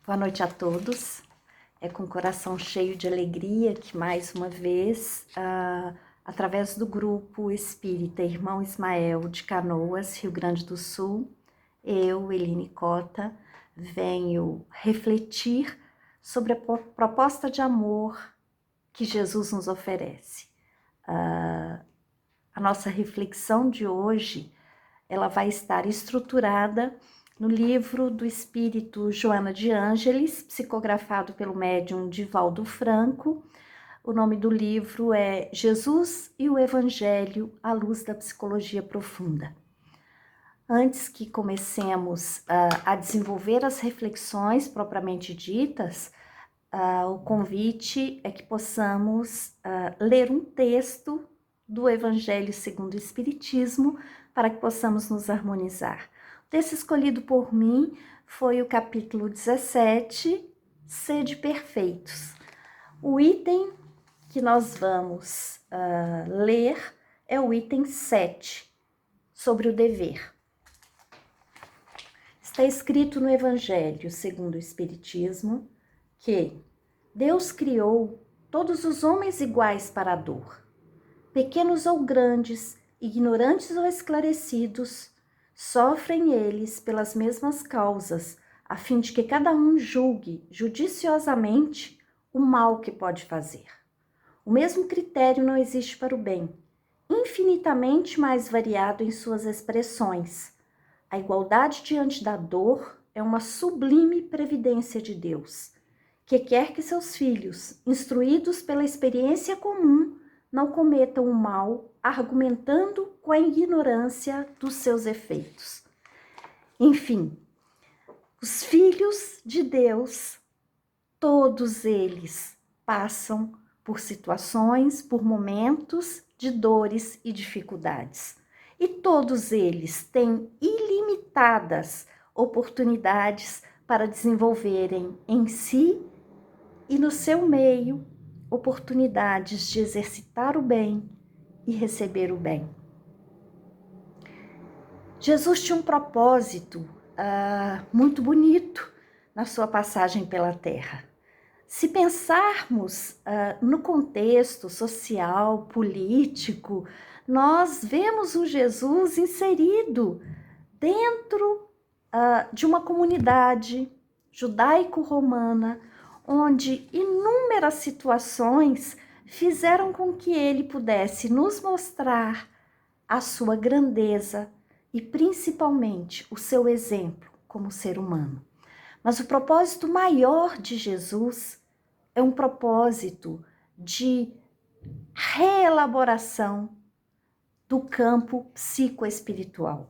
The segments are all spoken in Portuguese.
Boa noite a todos. É com o coração cheio de alegria que mais uma vez, através do grupo Espírita Irmão Ismael de Canoas, Rio Grande do Sul, eu, Eline Cota, venho refletir sobre a proposta de amor que Jesus nos oferece. A nossa reflexão de hoje, ela vai estar estruturada no livro do Espírito Joana de Ângeles, psicografado pelo médium Divaldo Franco. O nome do livro é Jesus e o Evangelho à luz da psicologia profunda. Antes que comecemos a desenvolver as reflexões propriamente ditas, o convite é que possamos ler um texto do Evangelho segundo o Espiritismo para que possamos nos harmonizar. O texto escolhido por mim foi o capítulo 17, Sede Perfeitos. O item que nós vamos ler é o item 7, sobre o dever. Está escrito no Evangelho segundo o Espiritismo que Deus criou todos os homens iguais para a dor, pequenos ou grandes, ignorantes ou esclarecidos, sofrem eles pelas mesmas causas, a fim de que cada um julgue judiciosamente o mal que pode fazer. O mesmo critério não existe para o bem, infinitamente mais variado em suas expressões. A igualdade diante da dor é uma sublime previdência de Deus, que quer que seus filhos, instruídos pela experiência comum, não cometam o mal, argumentando com a ignorância dos seus efeitos. Enfim, os filhos de Deus, todos eles passam por situações, por momentos de dores e dificuldades. E todos eles têm ilimitadas oportunidades para desenvolverem em si e no seu meio oportunidades de exercitar o bem e receber o bem. Jesus tinha um propósito muito bonito na sua passagem pela Terra. Se pensarmos no contexto social, político, nós vemos o Jesus inserido dentro de uma comunidade judaico-romana, onde inúmeras situações fizeram com que ele pudesse nos mostrar a sua grandeza e principalmente o seu exemplo como ser humano. Mas o propósito maior de Jesus é um propósito de reelaboração do campo psicoespiritual.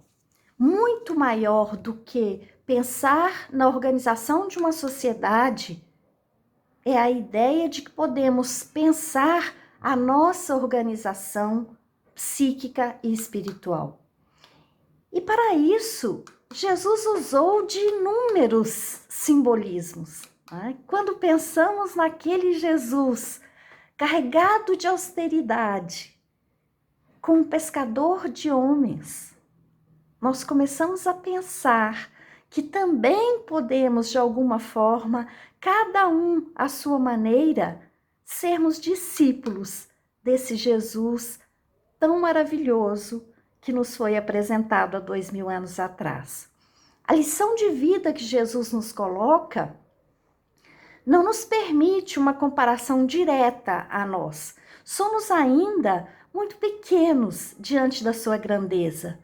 Muito maior do que pensar na organização de uma sociedade, é a ideia de que podemos pensar a nossa organização psíquica e espiritual. E para isso, Jesus usou de inúmeros simbolismos. Quando pensamos naquele Jesus carregado de austeridade, como pescador de homens, nós começamos a pensar que também podemos, de alguma forma, cada um à sua maneira, sermos discípulos desse Jesus tão maravilhoso que nos foi apresentado há 2000 anos atrás. A lição de vida que Jesus nos coloca não nos permite uma comparação direta a nós. Somos ainda muito pequenos diante da sua grandeza.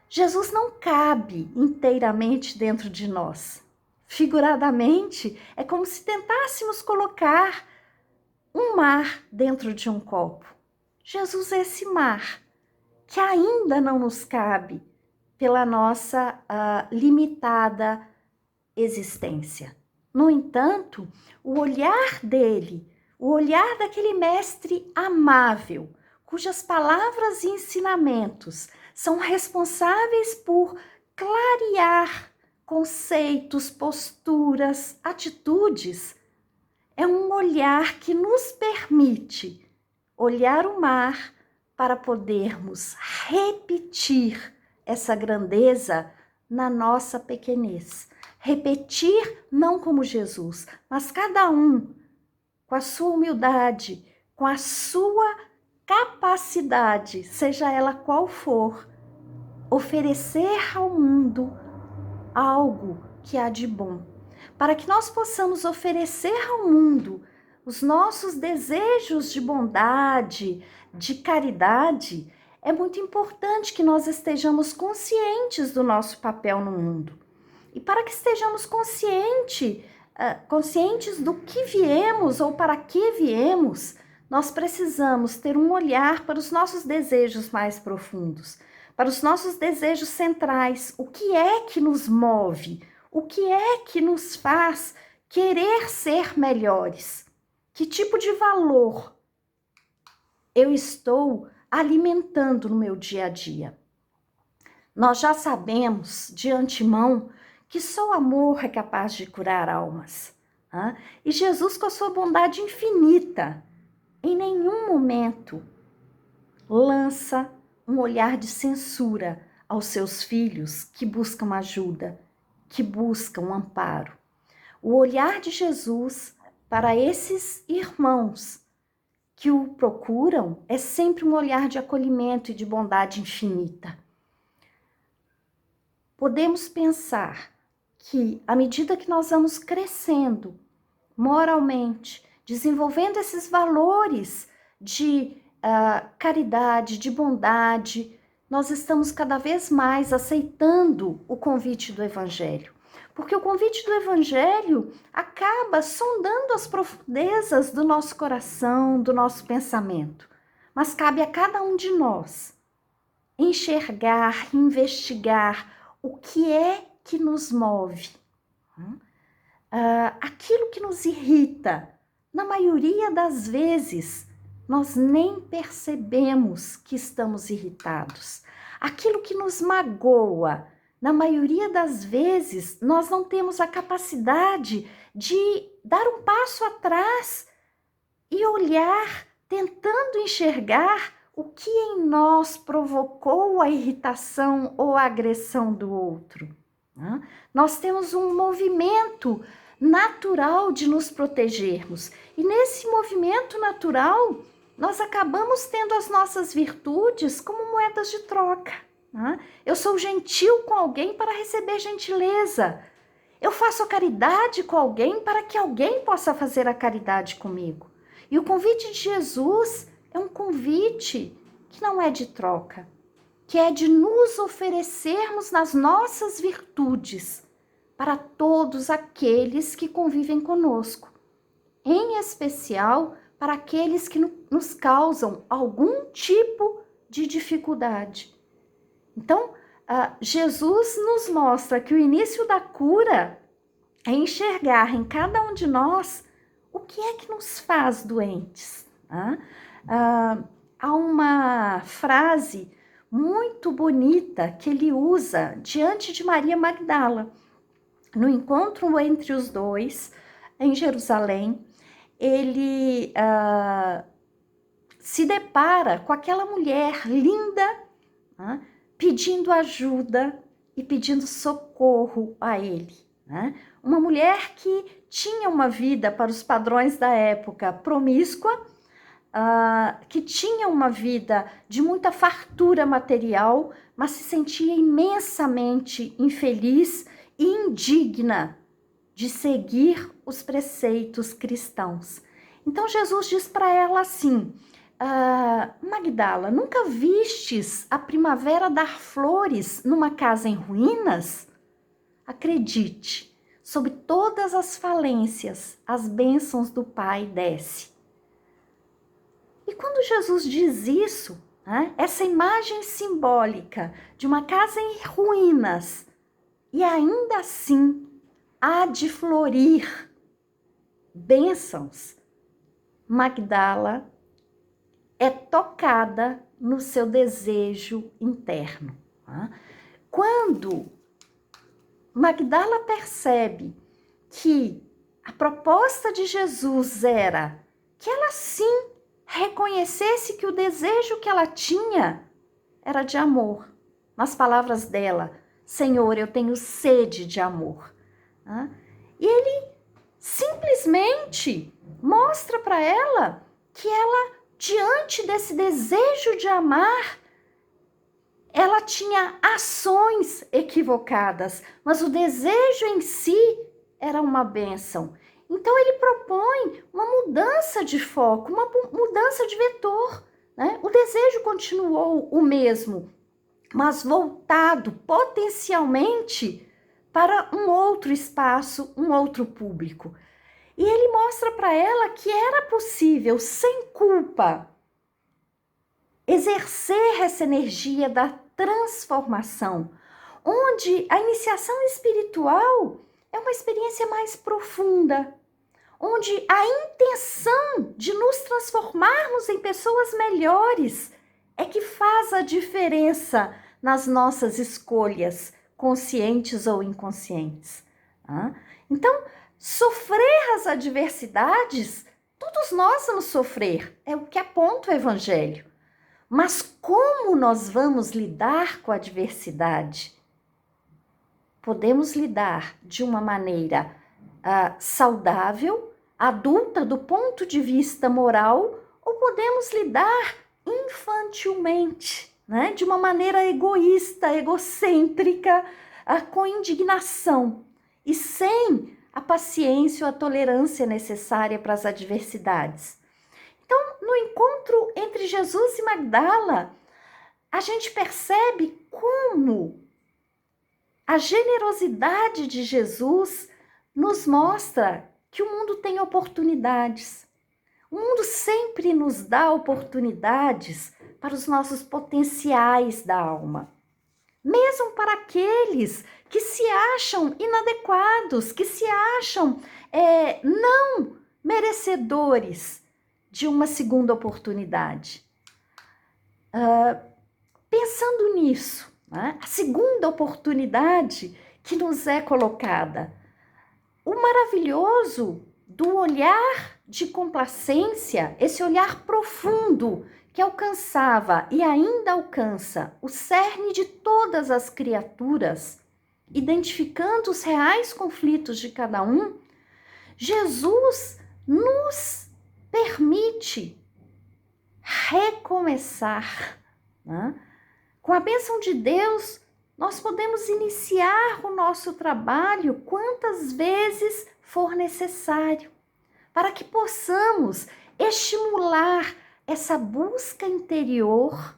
Jesus não cabe inteiramente dentro de nós. Figuradamente, é como se tentássemos colocar um mar dentro de um copo. Jesus é esse mar que ainda não nos cabe pela nossa limitada existência. No entanto, o olhar dele, o olhar daquele mestre amável, cujas palavras e ensinamentos são responsáveis por clarear conceitos, posturas, atitudes, é um olhar que nos permite olhar o mar para podermos repetir essa grandeza na nossa pequenez. repetir não como Jesus, mas cada um com a sua humildade, com a sua capacidade, seja ela qual for, oferecer ao mundo algo que há de bom, para que nós possamos oferecer ao mundo os nossos desejos de bondade, de caridade. É muito importante que nós estejamos conscientes do nosso papel no mundo. E para que estejamos conscientes do que viemos ou para que viemos, nós precisamos ter um olhar para os nossos desejos mais profundos, para os nossos desejos centrais. O que é que nos move? O que é que nos faz querer ser melhores? Que tipo de valor eu estou alimentando no meu dia a dia? Nós já sabemos de antemão que só o amor é capaz de curar almas. E Jesus, com a sua bondade infinita, em nenhum momento lança um olhar de censura aos seus filhos que buscam ajuda, que buscam amparo. O olhar de Jesus para esses irmãos que o procuram é sempre um olhar de acolhimento e de bondade infinita. Podemos pensar que, à medida que nós vamos crescendo moralmente, desenvolvendo esses valores de caridade, de bondade, nós estamos cada vez mais aceitando o convite do Evangelho. Porque o convite do Evangelho acaba sondando as profundezas do nosso coração, do nosso pensamento. Mas cabe a cada um de nós enxergar, investigar o que é que nos move. Aquilo que nos irrita, na maioria das vezes, nós nem percebemos que estamos irritados. Aquilo que nos magoa, na maioria das vezes, nós não temos a capacidade de dar um passo atrás e olhar, tentando enxergar o que em nós provocou a irritação ou a agressão do outro. Nós temos um movimento natural de nos protegermos. E nesse movimento natural, nós acabamos tendo as nossas virtudes como moedas de troca. Eu sou gentil com alguém para receber gentileza. Eu faço a caridade com alguém para que alguém possa fazer a caridade comigo. E o convite de Jesus é um convite que não é de troca, que é de nos oferecermos nas nossas virtudes para todos aqueles que convivem conosco, em especial para aqueles que nos causam algum tipo de dificuldade. Então, Jesus nos mostra que o início da cura é enxergar em cada um de nós o que é que nos faz doentes. Há uma frase muito bonita que ele usa diante de Maria Magdala. No encontro entre os dois, em Jerusalém, ele se depara com aquela mulher linda, pedindo ajuda e pedindo socorro a ele. Uma mulher que tinha uma vida, para os padrões da época, promíscua, que tinha uma vida de muita fartura material, mas se sentia imensamente infeliz e indigna de seguir os preceitos cristãos. Então Jesus diz para ela assim: Magdala, nunca vistes a primavera dar flores numa casa em ruínas? Acredite, sobre todas as falências, as bênçãos do Pai desce. E quando Jesus diz isso, essa imagem simbólica de uma casa em ruínas, e ainda assim há de florir bênçãos, Magdala é tocada no seu desejo interno. Quando Magdala percebe que a proposta de Jesus era que ela sim reconhecesse que o desejo que ela tinha era de amor. Nas palavras dela: Senhor, eu tenho sede de amor. Né? E ele simplesmente mostra para ela que ela, diante desse desejo de amar, ela tinha ações equivocadas, mas o desejo em si era uma bênção. Então ele propõe uma mudança de foco, uma mudança de vetor, né? O desejo continuou o mesmo, mas voltado potencialmente para um outro espaço, um outro público. E ele mostra para ela que era possível, sem culpa, exercer essa energia da transformação, onde a iniciação espiritual é uma experiência mais profunda, onde a intenção de nos transformarmos em pessoas melhores é que faz a diferença nas nossas escolhas, conscientes ou inconscientes. Então, sofrer as adversidades, todos nós vamos sofrer, é o que aponta o Evangelho. Mas como nós vamos lidar com a adversidade? Podemos lidar de uma maneira saudável, adulta do ponto de vista moral, ou podemos lidar infantilmente, né? De uma maneira egoísta, egocêntrica, com indignação e sem a paciência ou a tolerância necessária para as adversidades. Então, no encontro entre Jesus e Magdala, a gente percebe como a generosidade de Jesus nos mostra que o mundo tem oportunidades. O mundo sempre nos dá oportunidades para os nossos potenciais da alma. Mesmo para aqueles que se acham inadequados, que se acham não merecedores de uma segunda oportunidade. Pensando nisso, né, a segunda oportunidade que nos é colocada, o maravilhoso do olhar de complacência, esse olhar profundo que alcançava e ainda alcança o cerne de todas as criaturas, identificando os reais conflitos de cada um, Jesus nos permite recomeçar, né? Com a bênção de Deus, nós podemos iniciar o nosso trabalho quantas vezes for necessário, para que possamos estimular essa busca interior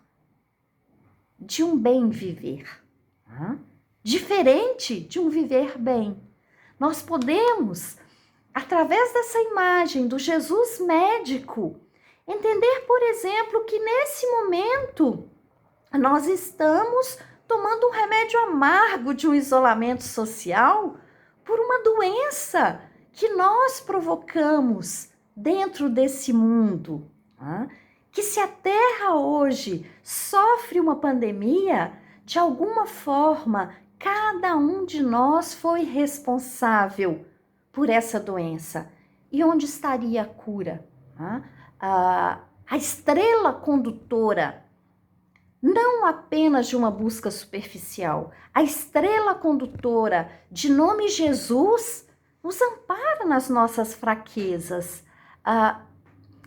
de um bem viver, né? Diferente de um viver bem. Nós podemos, através dessa imagem do Jesus médico, entender, por exemplo, que nesse momento nós estamos tomando um remédio amargo de um isolamento social por uma doença que nós provocamos dentro desse mundo. Que se a Terra hoje sofre uma pandemia, de alguma forma, cada um de nós foi responsável por essa doença. E onde estaria a cura? A estrela condutora, não apenas de uma busca superficial, a estrela condutora de nome Jesus nos ampara nas nossas fraquezas.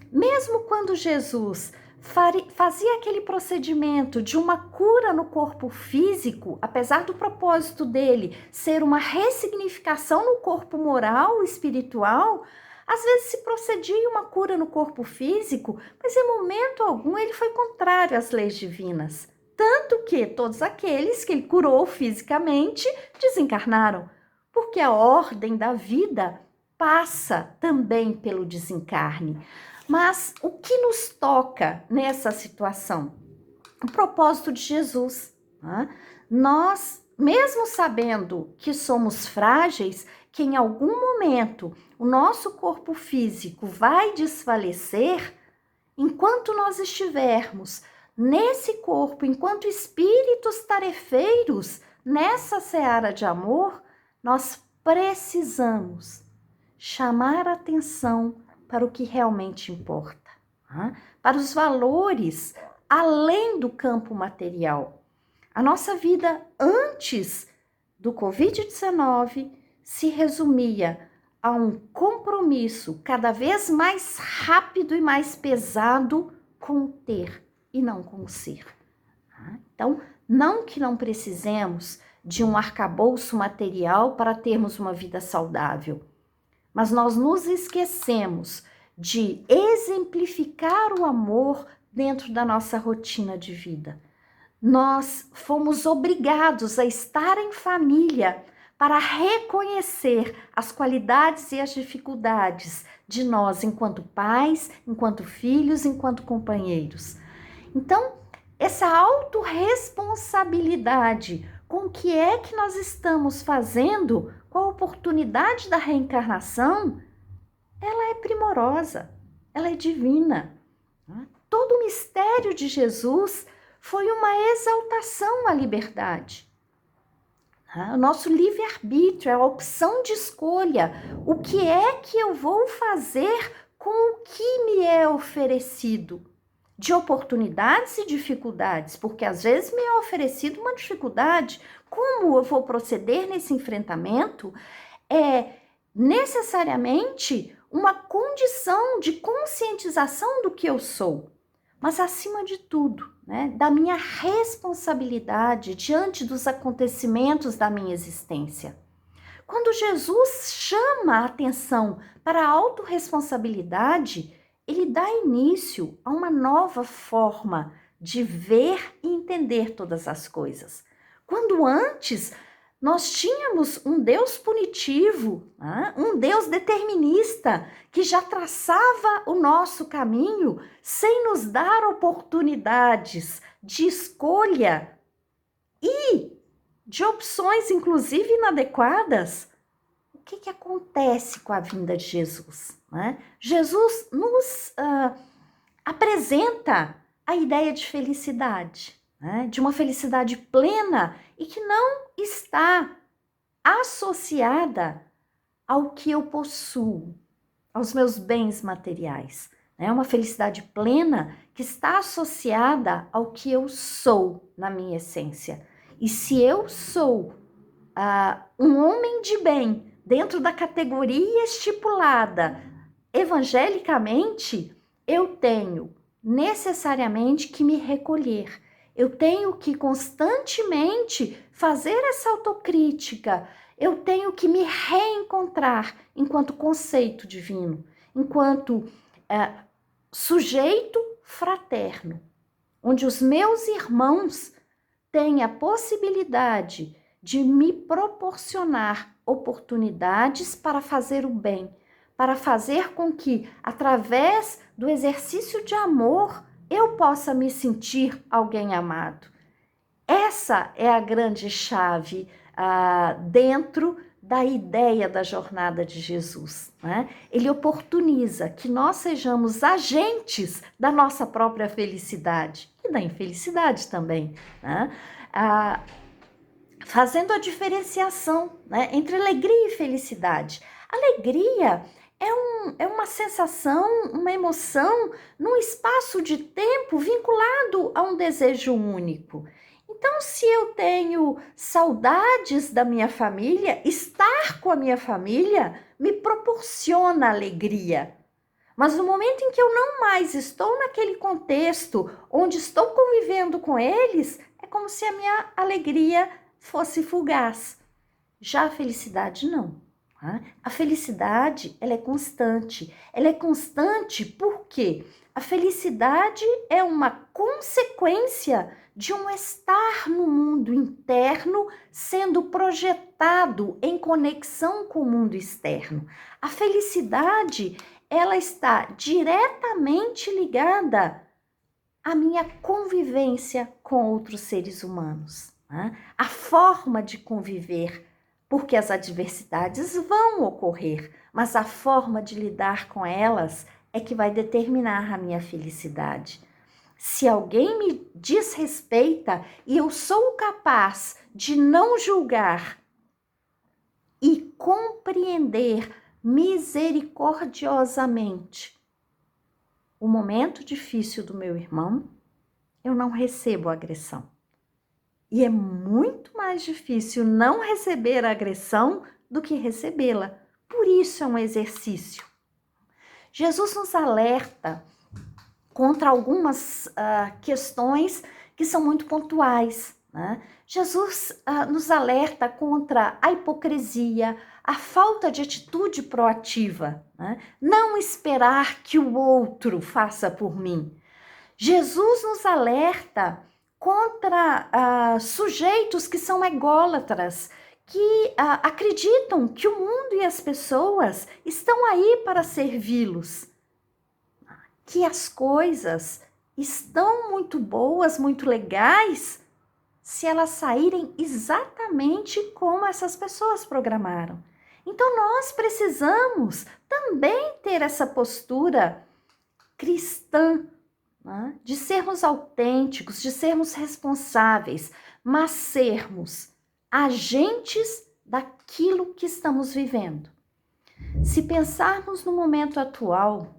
Mesmo quando Jesus fazia aquele procedimento de uma cura no corpo físico, apesar do propósito dele ser uma ressignificação no corpo moral e espiritual, às vezes se procedia uma cura no corpo físico, mas em momento algum ele foi contrário às leis divinas. Tanto que todos aqueles que ele curou fisicamente desencarnaram, porque a ordem da vida passa também pelo desencarne. Mas o que nos toca nessa situação? O propósito de Jesus. Nós, mesmo sabendo que somos frágeis, que em algum momento o nosso corpo físico vai desfalecer, enquanto nós estivermos nesse corpo, enquanto espíritos tarefeiros nessa seara de amor, nós precisamos chamar a atenção para o que realmente importa, para os valores além do campo material. A nossa vida antes do Covid-19 se resumia a um compromisso cada vez mais rápido e mais pesado com o ter e não com o ser. Então, não que não precisemos de um arcabouço material para termos uma vida saudável, mas nós nos esquecemos de exemplificar o amor dentro da nossa rotina de vida. Nós fomos obrigados a estar em família para reconhecer as qualidades e as dificuldades de nós enquanto pais, enquanto filhos, enquanto companheiros. Então, essa autorresponsabilidade com o que é que nós estamos fazendo com a oportunidade da reencarnação, ela é primorosa, ela é divina. Todo o mistério de Jesus foi uma exaltação à liberdade. O nosso livre-arbítrio, a opção de escolha. O que é que eu vou fazer com o que me é oferecido? De oportunidades e dificuldades, porque às vezes me é oferecido uma dificuldade. Como eu vou proceder nesse enfrentamento é necessariamente uma condição de conscientização do que eu sou, mas acima de tudo, da minha responsabilidade diante dos acontecimentos da minha existência. Quando Jesus chama a atenção para a autorresponsabilidade, ele dá início a uma nova forma de ver e entender todas as coisas. Quando antes nós tínhamos um Deus punitivo, um Deus determinista, que já traçava o nosso caminho sem nos dar oportunidades de escolha e de opções, inclusive inadequadas. O que acontece com a vinda de Jesus? Jesus nos apresenta a ideia de felicidade, de uma felicidade plena e que não está associada ao que eu possuo, aos meus bens materiais. É uma felicidade plena que está associada ao que eu sou na minha essência. E se eu sou um homem de bem dentro da categoria estipulada evangelicamente, eu tenho necessariamente que me recolher. Eu tenho que constantemente fazer essa autocrítica. Eu tenho que me reencontrar enquanto conceito divino, enquanto sujeito fraterno, onde os meus irmãos têm a possibilidade de me proporcionar oportunidades para fazer o bem, para fazer com que, através do exercício de amor, eu possa me sentir alguém amado. Essa é a grande chave dentro da ideia da jornada de Jesus. Ele oportuniza que nós sejamos agentes da nossa própria felicidade e da infelicidade também, fazendo a diferenciação entre alegria e felicidade. Alegria é uma sensação, uma emoção num espaço de tempo vinculado a um desejo único. Então, se eu tenho saudades da minha família, estar com a minha família me proporciona alegria. Mas no momento em que eu não mais estou naquele contexto onde estou convivendo com eles, é como se a minha alegria fosse fugaz. Já a felicidade não. A felicidade, ela é constante. Ela é constante porque a felicidade é uma consequência de um estar no mundo interno sendo projetado em conexão com o mundo externo. A felicidade, ela está diretamente ligada à minha convivência com outros seres humanos. A forma de conviver, porque as adversidades vão ocorrer, mas a forma de lidar com elas é que vai determinar a minha felicidade. Se alguém me desrespeita e eu sou capaz de não julgar e compreender misericordiosamente o momento difícil do meu irmão, eu não recebo agressão. E é muito mais difícil não receber agressão do que recebê-la. Por isso é um exercício. Jesus nos alerta contra algumas questões que são muito pontuais, né? Jesus nos alerta contra a hipocrisia, a falta de atitude proativa, né? Não esperar que o outro faça por mim. Jesus nos alerta contra sujeitos que são ególatras, que acreditam que o mundo e as pessoas estão aí para servi-los, que as coisas estão muito boas, muito legais, se elas saírem exatamente como essas pessoas programaram. Então nós precisamos também ter essa postura cristã, né? De sermos autênticos, de sermos responsáveis, mas sermos agentes daquilo que estamos vivendo. Se pensarmos no momento atual,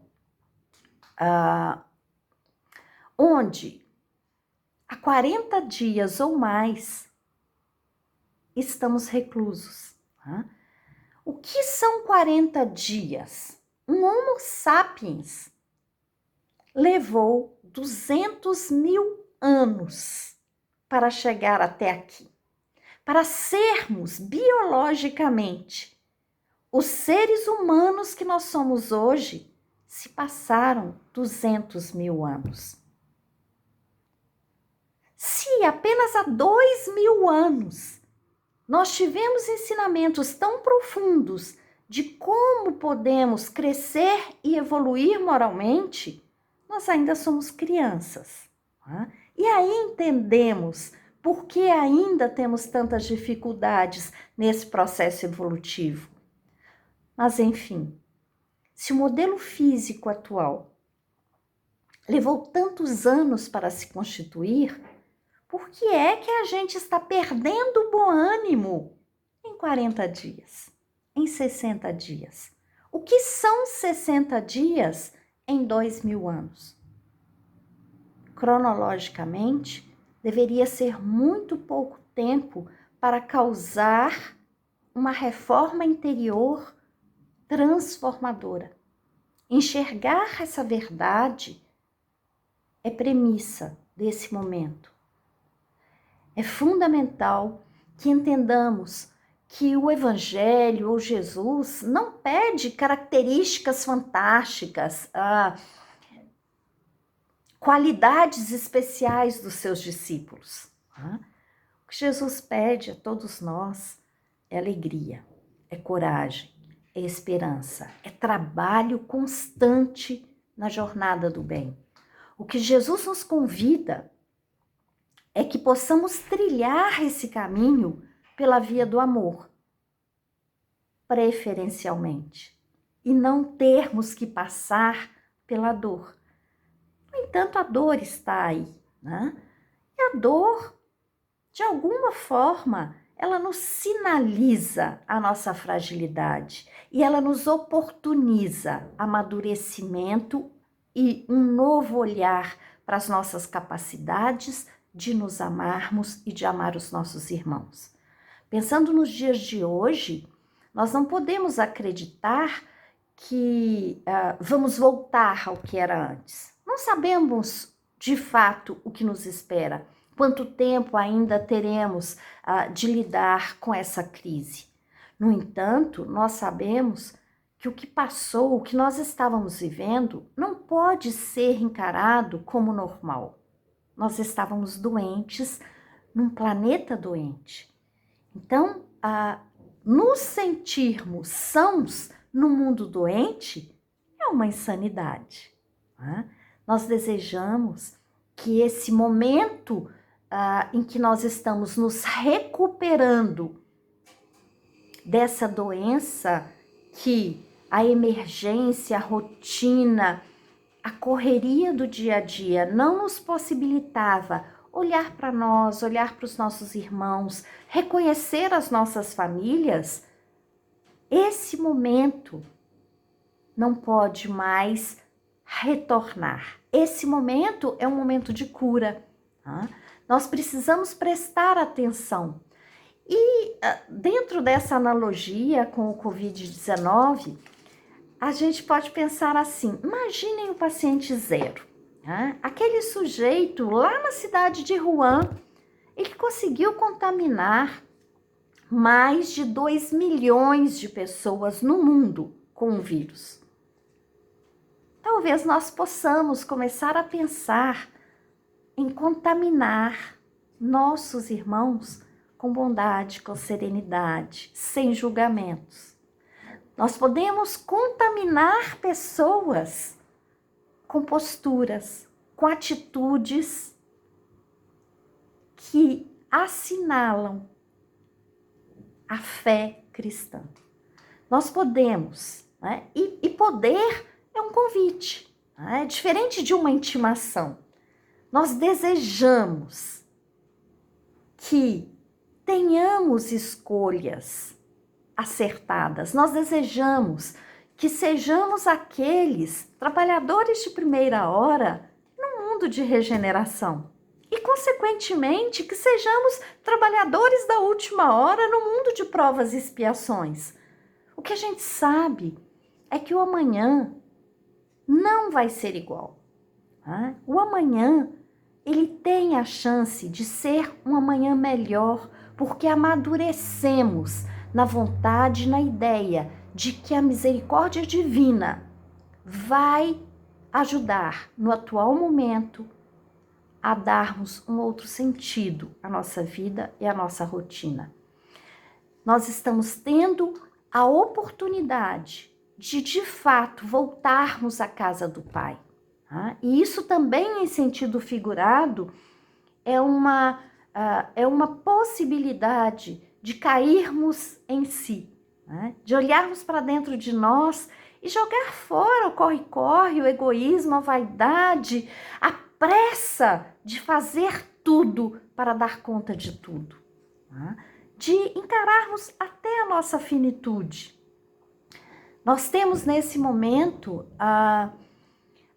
onde há 40 dias ou mais estamos reclusos. Né? O que são 40 dias? Um Homo sapiens levou 200.000 anos para chegar até aqui. Para sermos biologicamente os seres humanos que nós somos hoje, se passaram 200.000 anos. Se apenas há 2.000 anos nós tivemos ensinamentos tão profundos de como podemos crescer e evoluir moralmente, nós ainda somos crianças. Tá? E aí entendemos por que ainda temos tantas dificuldades nesse processo evolutivo. Mas enfim, se o modelo físico atual levou tantos anos para se constituir, por que é que a gente está perdendo o bom ânimo em 40 dias, em 60 dias? O que são 60 dias em 2.000 anos? Cronologicamente, deveria ser muito pouco tempo para causar uma reforma interior transformadora. Enxergar essa verdade é premissa desse momento. É fundamental que entendamos que o Evangelho ou Jesus não pede características fantásticas, qualidades especiais dos seus discípulos. O que Jesus pede a todos nós é alegria, é coragem, é esperança, é trabalho constante na jornada do bem. O que Jesus nos convida é que possamos trilhar esse caminho pela via do amor, preferencialmente, e não termos que passar pela dor. No entanto, a dor está aí, né? E a dor, de alguma forma, ela nos sinaliza a nossa fragilidade e ela nos oportuniza amadurecimento e um novo olhar para as nossas capacidades de nos amarmos e de amar os nossos irmãos. Pensando nos dias de hoje, nós não podemos acreditar que vamos voltar ao que era antes. Não sabemos de fato o que nos espera, quanto tempo ainda teremos de lidar com essa crise. No entanto, nós sabemos que o que passou, o que nós estávamos vivendo, não pode ser encarado como normal. Nós estávamos doentes, num planeta doente. Então, nos sentirmos sãos no mundo doente é uma insanidade. Né? Nós desejamos que esse momento em que nós estamos nos recuperando dessa doença que a emergência, a rotina, a correria do dia a dia não nos possibilitava olhar para nós, olhar para os nossos irmãos, reconhecer as nossas famílias, esse momento não pode mais retornar. Esse momento é um momento de cura. Tá? Nós precisamos prestar atenção. Dentro dessa analogia com o Covid-19, a gente pode pensar assim, imaginem o paciente zero, né? Aquele sujeito lá na cidade de Wuhan, ele conseguiu contaminar mais de 2 milhões de pessoas no mundo com o vírus. Talvez nós possamos começar a pensar em contaminar nossos irmãos com bondade, com serenidade, sem julgamentos. Nós podemos contaminar pessoas com posturas, com atitudes que assinalam a fé cristã. Nós podemos, né? E poder é um convite, né? É diferente de uma intimação. Nós desejamos que tenhamos escolhas acertadas. Nós desejamos que sejamos aqueles trabalhadores de primeira hora no mundo de regeneração. E, consequentemente, que sejamos trabalhadores da última hora no mundo de provas e expiações. O que a gente sabe é que o amanhã não vai ser igual. Né? O amanhã, ele tem a chance de ser um amanhã melhor, porque amadurecemos na vontade e na ideia de que a misericórdia divina vai ajudar no atual momento a darmos um outro sentido à nossa vida e à nossa rotina. Nós estamos tendo a oportunidade de fato, voltarmos à casa do Pai. Tá? E isso também, em sentido figurado, é uma possibilidade de cairmos em si, né? De olharmos para dentro de nós e jogar fora o corre-corre, o egoísmo, a vaidade, a pressa de fazer tudo para dar conta de tudo, né? De encararmos até a nossa finitude. Nós temos nesse momento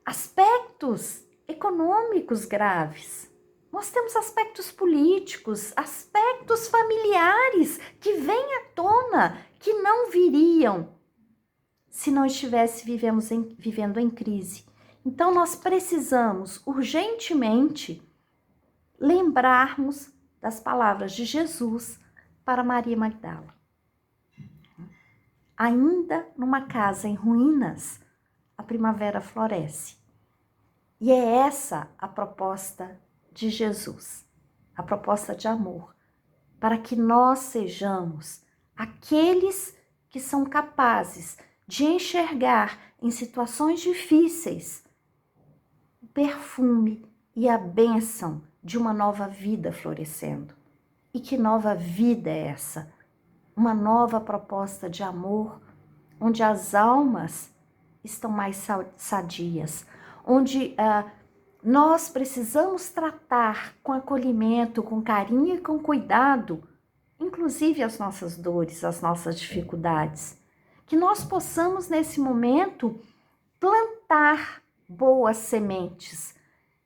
aspectos econômicos graves. Nós temos aspectos políticos, aspectos familiares que vêm à tona, que não viriam se não estivesse vivendo em crise. Então, nós precisamos urgentemente lembrarmos das palavras de Jesus para Maria Magdala. Ainda numa casa em ruínas, a primavera floresce. E é essa a proposta de Jesus, a proposta de amor, para que nós sejamos aqueles que são capazes de enxergar em situações difíceis o perfume e a bênção de uma nova vida florescendo. E que nova vida é essa? Uma nova proposta de amor, onde as almas estão mais sadias, onde nós precisamos tratar com acolhimento, com carinho e com cuidado, inclusive as nossas dores, as nossas dificuldades. Que nós possamos, nesse momento, plantar boas sementes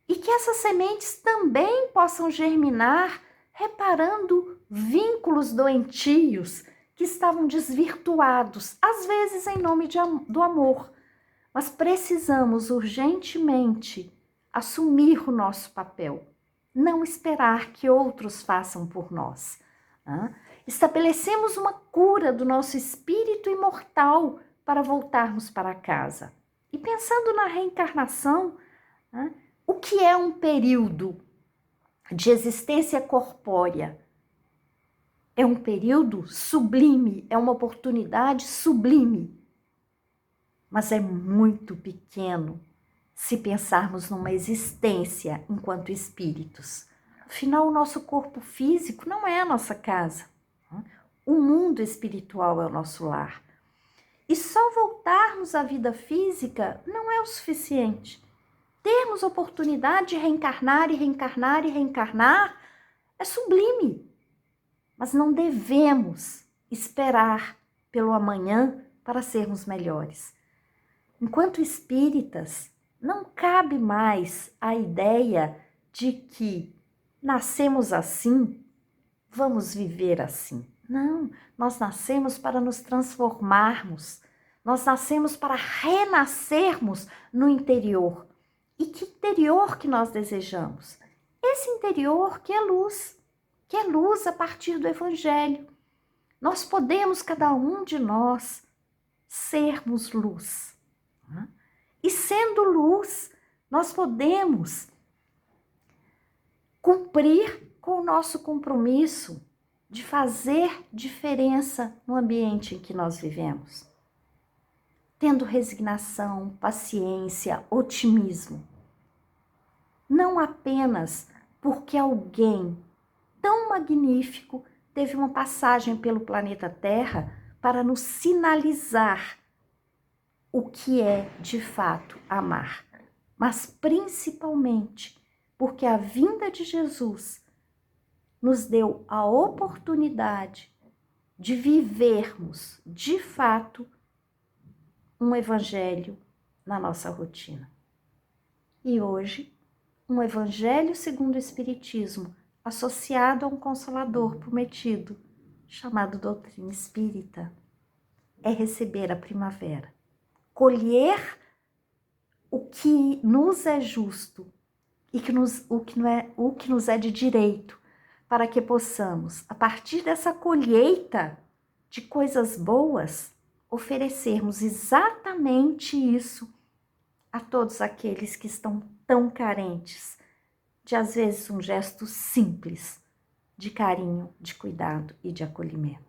e que essas sementes também possam germinar reparando vínculos doentios que estavam desvirtuados, às vezes em nome do amor. Mas precisamos urgentemente assumir o nosso papel, não esperar que outros façam por nós. Estabelecemos uma cura do nosso espírito imortal para voltarmos para casa. E pensando na reencarnação, o que é um período de existência corpórea? É um período sublime, é uma oportunidade sublime, mas é muito pequeno se pensarmos numa existência enquanto espíritos. Afinal, o nosso corpo físico não é a nossa casa. O mundo espiritual é o nosso lar. E só voltarmos à vida física não é o suficiente. Termos oportunidade de reencarnar e reencarnar e reencarnar é sublime. Mas não devemos esperar pelo amanhã para sermos melhores. Enquanto espíritas, não cabe mais a ideia de que nascemos assim, vamos viver assim. Não, nós nascemos para nos transformarmos. Nós nascemos para renascermos no interior. E que interior que nós desejamos? Esse interior que é luz a partir do Evangelho. Nós podemos, cada um de nós, sermos luz. Né? E sendo luz, nós podemos cumprir com o nosso compromisso de fazer diferença no ambiente em que nós vivemos. Tendo resignação, paciência, otimismo. Não apenas porque alguém tão magnífico teve uma passagem pelo planeta Terra para nos sinalizar o que é, de fato, amar. Mas principalmente porque a vinda de Jesus nos deu a oportunidade de vivermos, de fato, um evangelho na nossa rotina. E hoje, um evangelho segundo o Espiritismo, associado a um Consolador prometido, chamado doutrina espírita, é receber a primavera, colher o que nos é justo e o que nos é de direito, para que possamos, a partir dessa colheita de coisas boas, oferecermos exatamente isso a todos aqueles que estão tão carentes de, às vezes, um gesto simples de carinho, de cuidado e de acolhimento.